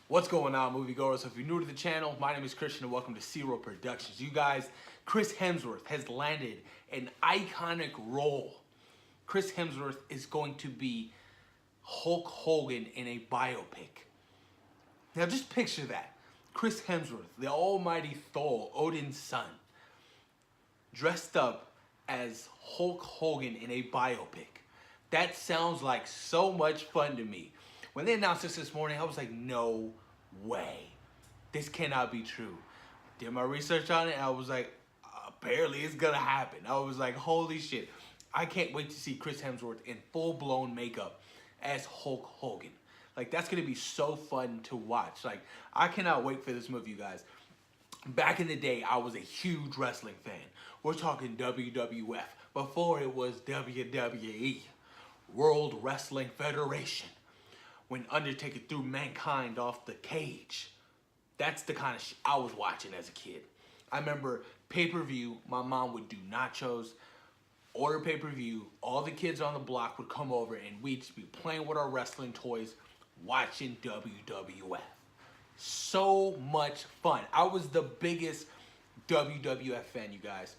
What's going on, moviegoers? So if you're new to the channel, my name is Christian and welcome to Zero Productions. You guys, Chris Hemsworth has landed an iconic role. Chris Hemsworth is going to be Hulk Hogan in a biopic. Now just picture that. Chris Hemsworth, the almighty Thor, Odin's son, dressed up as Hulk Hogan in a biopic. That sounds like so much fun to me. When they announced this morning, I was like, no way. This cannot be true. Did my research on it, and I was like, apparently it's gonna happen. I was like, holy shit. I can't wait to see Chris Hemsworth in full-blown makeup as Hulk Hogan. Like, that's gonna be so fun to watch. Like, I cannot wait for this movie, you guys. Back in the day, I was a huge wrestling fan. We're talking WWF. Before it was WWE, World Wrestling Federation. When Undertaker threw Mankind off the cage. That's the kind of shit I was watching as a kid. I remember pay-per-view, my mom would do nachos, order pay-per-view, all the kids on the block would come over and we'd just be playing with our wrestling toys, watching WWF. So much fun. I was the biggest WWF fan, you guys.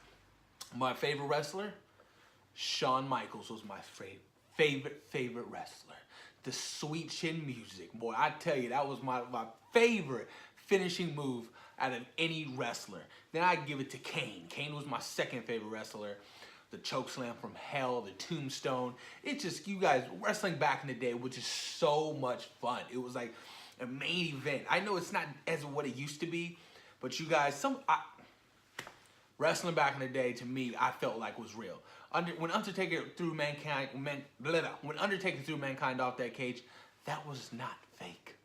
My favorite wrestler, Shawn Michaels was my favorite wrestler. The sweet chin music, boy, I tell you, that was my favorite finishing move out of any wrestler. Then I'd give it to Kane. Kane was my second favorite wrestler. The chokeslam from hell, the tombstone. It just, you guys, wrestling back in the day was just so much fun. It was like a main event. I know it's not as what it used to be, but you guys, wrestling back in the day, to me, I felt like was real. When Undertaker threw Mankind off that cage, that was not fake.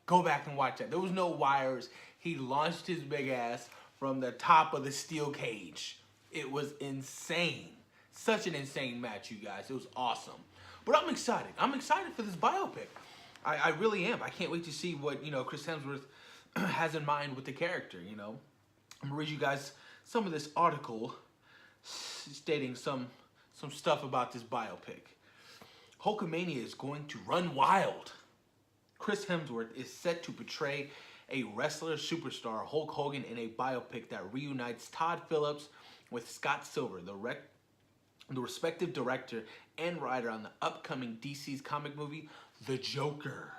Go back and watch that. There was no wires. He launched his big ass from the top of the steel cage. It was insane. Such an insane match, you guys. It was awesome. But I'm excited. I'm excited for this biopic. I really am. I can't wait to see what, Chris Hemsworth has in mind with the character, I'm going to read you guys some of this article stating some stuff about this biopic. Hulkamania is going to run wild. Chris Hemsworth is set to portray a wrestler superstar, Hulk Hogan, in a biopic that reunites Todd Phillips with Scott Silver, the respective director and writer on the upcoming DC's comic movie, The Joker.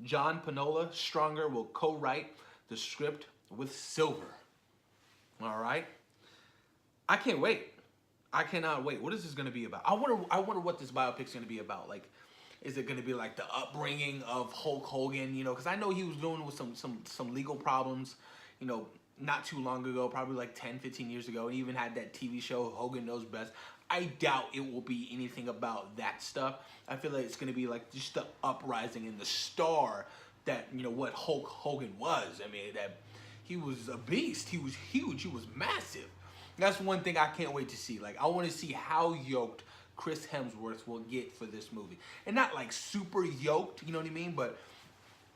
John Panola Stronger will co-write the script with Silver. All right? I can't wait. I cannot wait. What is this going to be about? I wonder what this biopic's going to be about. Like, is it going to be like the upbringing of Hulk Hogan? Because I know he was dealing with some legal problems, not too long ago, probably like 10, 15 years ago. He even had that TV show, Hogan Knows Best. I doubt it will be anything about that stuff. I feel like it's going to be like just the uprising and the star that, what Hulk Hogan was. I mean, that he was a beast. He was huge. He was massive. That's one thing I can't wait to see. Like, I want to see how yoked Chris Hemsworth will get for this movie. And not like super yoked, you know what I mean? But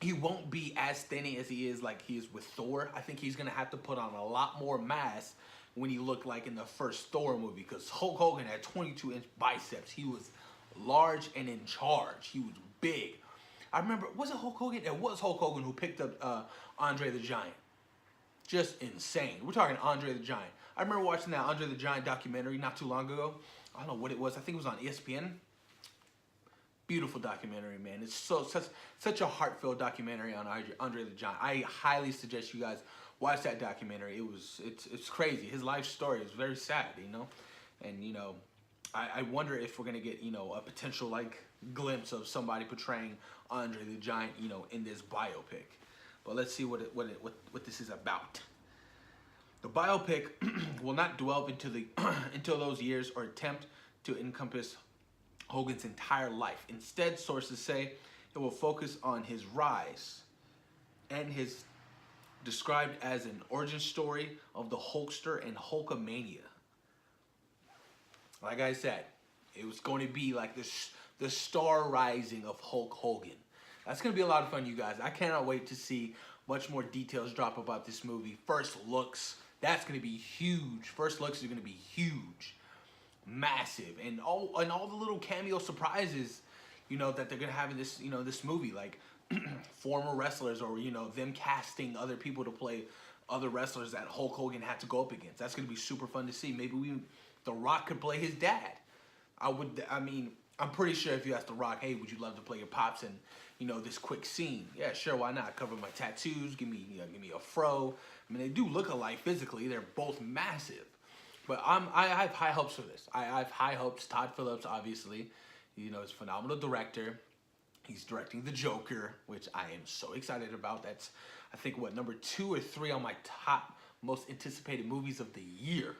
he won't be as thin as he is with Thor. I think he's going to have to put on a lot more mass when he looked like in the first Thor movie. Because Hulk Hogan had 22-inch biceps. He was large and in charge. He was big. I remember, was it Hulk Hogan? It was Hulk Hogan who picked up Andre the Giant. Just insane. We're talking Andre the Giant. I remember watching that Andre the Giant documentary not too long ago. I don't know what it was. I think it was on ESPN. Beautiful documentary, man. It's such a heartfelt documentary on Andre the Giant. I highly suggest you guys watch that documentary. It's crazy. His life story is very sad, And I wonder if we're gonna get a potential like glimpse of somebody portraying Andre the Giant in this biopic. But let's see what this is about. The biopic will not delve into those years or attempt to encompass Hogan's entire life. Instead, sources say it will focus on his rise and his described as an origin story of the Hulkster and Hulkamania. Like I said, it was going to be like the star rising of Hulk Hogan. That's going to be a lot of fun, you guys. I cannot wait to see much more details drop about this movie. First looks, that's going to be huge. First looks are going to be huge. Massive. And all the little cameo surprises, that they're going to have in this, this movie. Like former wrestlers, or you know, them casting other people to play other wrestlers that Hulk Hogan had to go up against. That's gonna be super fun to see. Maybe The Rock could play his dad. I mean, I'm pretty sure if you ask The Rock, hey, would you love to play your pops in, you know, this quick scene? Yeah, sure, why not? Cover my tattoos, give me a fro. I mean, they do look alike physically. They're both massive. But I have high hopes for this. I have high hopes. Todd Phillips, obviously, you know, is a phenomenal director. He's directing The Joker, which I am so excited about. That's, I think, what, number 2 or 3 on my top most anticipated movies of the year.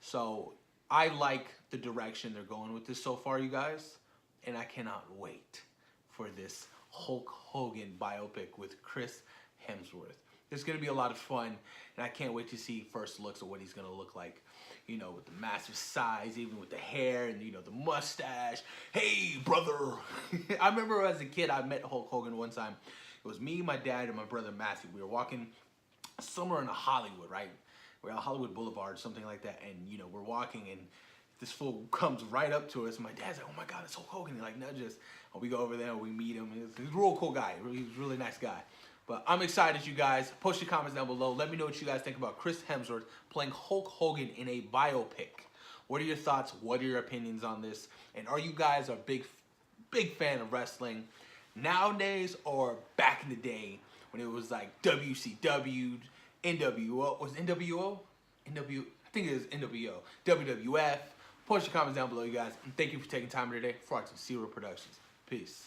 So I like the direction they're going with this so far, you guys. And I cannot wait for this Hulk Hogan biopic with Chris Hemsworth. It's going to be a lot of fun, and I can't wait to see first looks of what he's going to look like. You know, with the massive size, even with the hair and, you know, the mustache. Hey, brother! I remember as a kid, I met Hulk Hogan one time. It was me, my dad, and my brother Matthew. We were walking somewhere in Hollywood, right? We're on Hollywood Boulevard, something like that, and, you know, we're walking, and this fool comes right up to us. My dad's like, oh my God, it's Hulk Hogan. He like nudges us. And we go over there and we meet him. He's a real cool guy. He's a really nice guy. But I'm excited, you guys. Post your comments down below. Let me know what you guys think about Chris Hemsworth playing Hulk Hogan in a biopic. What are your thoughts? What are your opinions on this? And are you guys a big fan of wrestling nowadays or back in the day when it was like WCW, NWO? Was it NWO? I think it was NWO. WWF. Post your comments down below, you guys. And thank you for taking time today for watching Zero Productions. Peace.